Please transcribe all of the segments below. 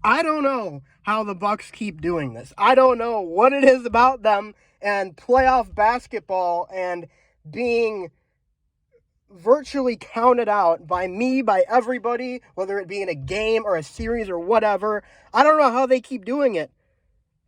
I don't know how the Bucks keep doing this. I don't know what it is about them and playoff basketball and being virtually counted out by me, by everybody, whether it be in a game or a series or whatever. I don't know how they keep doing it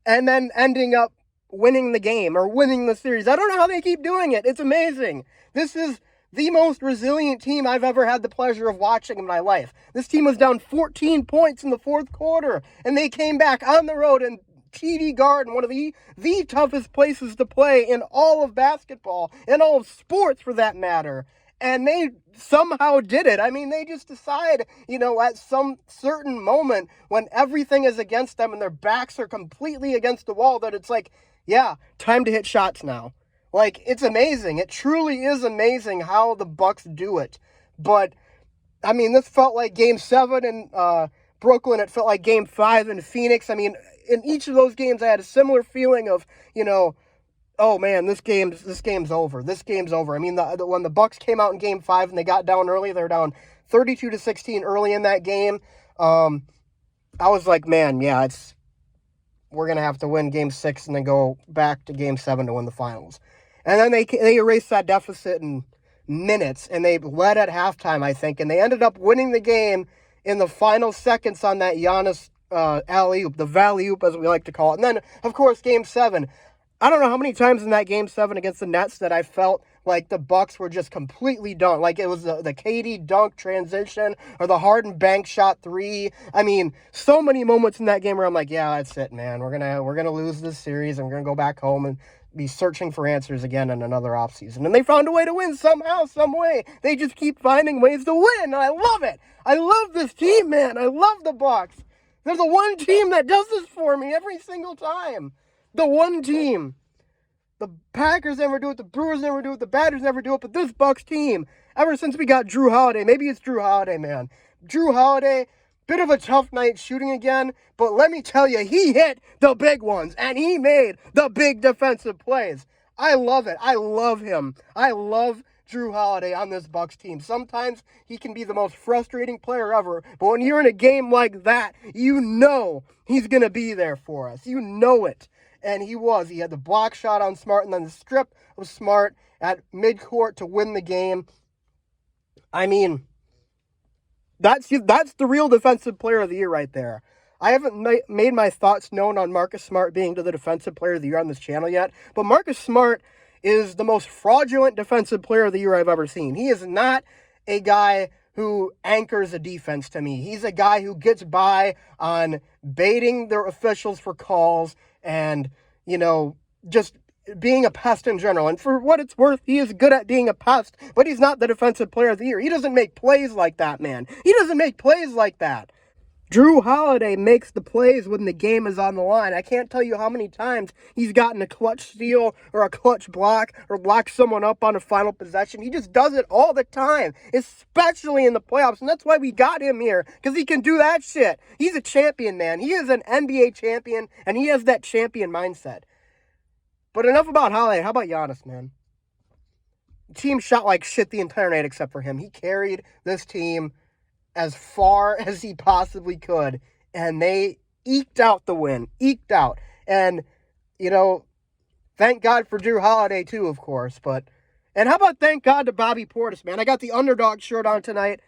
and then ending up winning the game or winning the series. I don't know how they keep doing it. It's amazing. This is the most resilient team I've ever had the pleasure of watching in my life. This team was down 14 points in the fourth quarter, and they came back on the road in TD Garden, one of the toughest places to play in all of basketball, in all of sports for that matter. And they somehow did it. I mean, they just decide, at some certain moment when everything is against them and their backs are completely against the wall, that it's like, yeah, time to hit shots now. Like, it's amazing. It truly is amazing how the Bucks do it. But, I mean, this felt like Game 7 in Brooklyn. It felt like Game 5 in Phoenix. I mean, in each of those games, I had a similar feeling of, oh man, this game's over. This game's over. I mean, when the Bucks came out in Game 5 and they got down early, they were down 32-16 early in that game. I was like, man, yeah, we're gonna have to win Game 6 and then go back to Game 7 to win the finals. And then they erased that deficit in minutes, and they led at halftime, I think, and they ended up winning the game in the final seconds on that Giannis alley-oop, the valley-oop as we like to call it. And then, of course, Game 7. I don't know how many times in that Game 7 against the Nets that I felt like the Bucks were just completely done. Like it was the KD dunk transition or the Harden bank shot three. I mean, so many moments in that game where I'm like, yeah, that's it, man. We're gonna lose this series and we're gonna go back home and be searching for answers again in another offseason. And they found a way to win somehow, some way. They just keep finding ways to win, and I love it. I love this team, man. I love the Bucks. They're the one team that does this for me every single time. The one team. The Packers never do it. The Brewers never do it. The Badgers never do it. But this Bucks team, ever since we got Drew Holiday, maybe it's Drew Holiday, man. Drew Holiday, bit of a tough night shooting again. But let me tell you, he hit the big ones. And he made the big defensive plays. I love it. I love him. I love Drew Holiday on this Bucks team. Sometimes he can be the most frustrating player ever, but when you're in a game like that, you know he's going to be there for us. You know it. And he was. He had the block shot on Smart and then the strip of Smart at midcourt to win the game. I mean, that's the real defensive player of the year right there. I haven't made my thoughts known on Marcus Smart being to the defensive player of the year on this channel yet, but Marcus Smart is the most fraudulent defensive player of the year I've ever seen. He is not a guy who anchors a defense to me. He's a guy who gets by on baiting their officials for calls and, just being a pest in general. And for what it's worth, he is good at being a pest, but he's not the defensive player of the year. He doesn't make plays like that, man. He doesn't make plays like that. Drew Holiday makes the plays when the game is on the line. I can't tell you how many times he's gotten a clutch steal or a clutch block or blocked someone up on a final possession. He just does it all the time, especially in the playoffs. And that's why we got him here, because he can do that shit. He's a champion, man. He is an NBA champion, and he has that champion mindset. But enough about Holiday. How about Giannis, man? The team shot like shit the entire night except for him. He carried this team as far as he possibly could, and they eked out the win. Eked out. And, thank God for Drew Holiday too, of course. And how about thank God to Bobby Portis, man? I got the underdog shirt on tonight.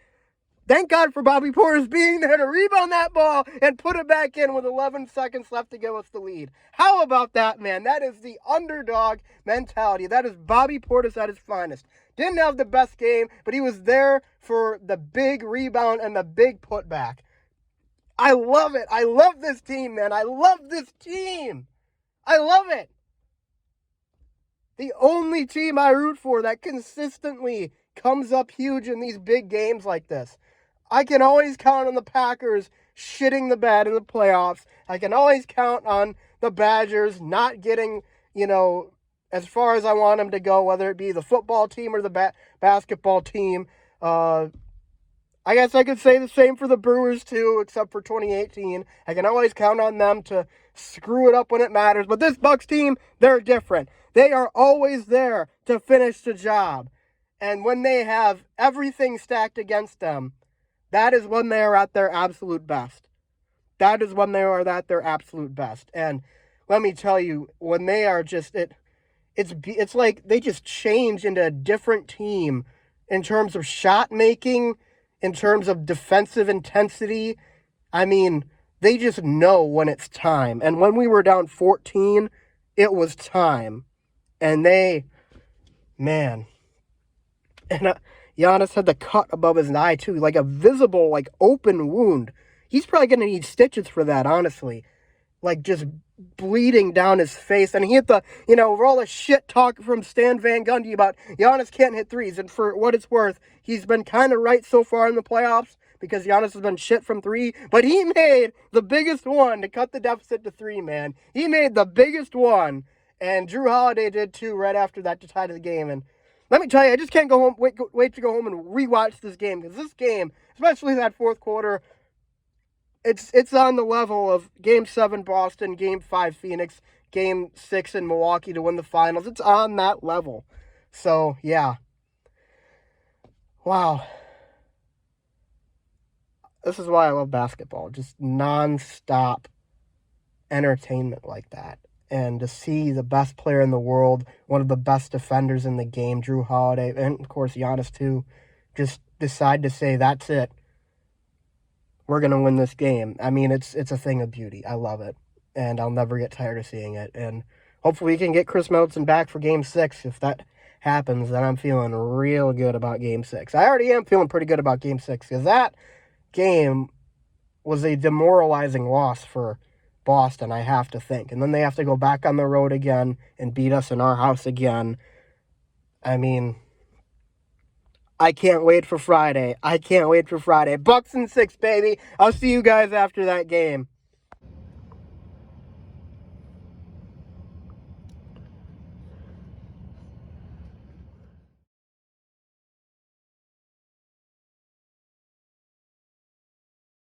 Thank God for Bobby Portis being there to rebound that ball and put it back in with 11 seconds left to give us the lead. How about that, man? That is the underdog mentality. That is Bobby Portis at his finest. Didn't have the best game, but he was there for the big rebound and the big putback. I love it. I love this team, man. I love this team. I love it. The only team I root for that consistently comes up huge in these big games like this. I can always count on the Packers shitting the bed in the playoffs. I can always count on the Badgers not getting, as far as I want them to go, whether it be the football team or the basketball team. I guess I could say the same for the Brewers too, except for 2018. I can always count on them to screw it up when it matters. But this Bucks team, they're different. They are always there to finish the job. And when they have everything stacked against them, that is when they are at their absolute best. that is when they are at their absolute best. And let me tell you, when they are just it's like they just change into a different team in terms of shot making, in terms of defensive intensity. I mean, they just know when it's time. And when we were down 14, it was time. And man. And Giannis had the cut above his eye, too. Like a visible, like open wound. He's probably going to need stitches for that, honestly. Like just bleeding down his face. And he hit for all the shit talk from Stan Van Gundy about Giannis can't hit threes. And for what it's worth, he's been kind of right so far in the playoffs because Giannis has been shit from three. But he made the biggest one to cut the deficit to three, man. He made the biggest one. And Drew Holiday did too right after that to tie the game. And let me tell you, I just can't wait to go home and rewatch this game because this game, especially that fourth quarter, it's on the level of Game 7 Boston, Game 5 Phoenix, Game 6 in Milwaukee to win the finals. It's on that level. So, yeah. Wow. This is why I love basketball. Just nonstop entertainment like that. And to see the best player in the world, one of the best defenders in the game, Drew Holiday, and of course Giannis too, just decide to say, that's it. We're going to win this game. I mean, it's a thing of beauty. I love it. And I'll never get tired of seeing it. And hopefully we can get Chris Middleton back for Game 6. If that happens, then I'm feeling real good about Game 6. I already am feeling pretty good about Game 6 because that game was a demoralizing loss for Boston, I have to think. And then they have to go back on the road again and beat us in our house again. I mean, I can't wait for Friday. Bucks and 6, baby. I'll see you guys after that game.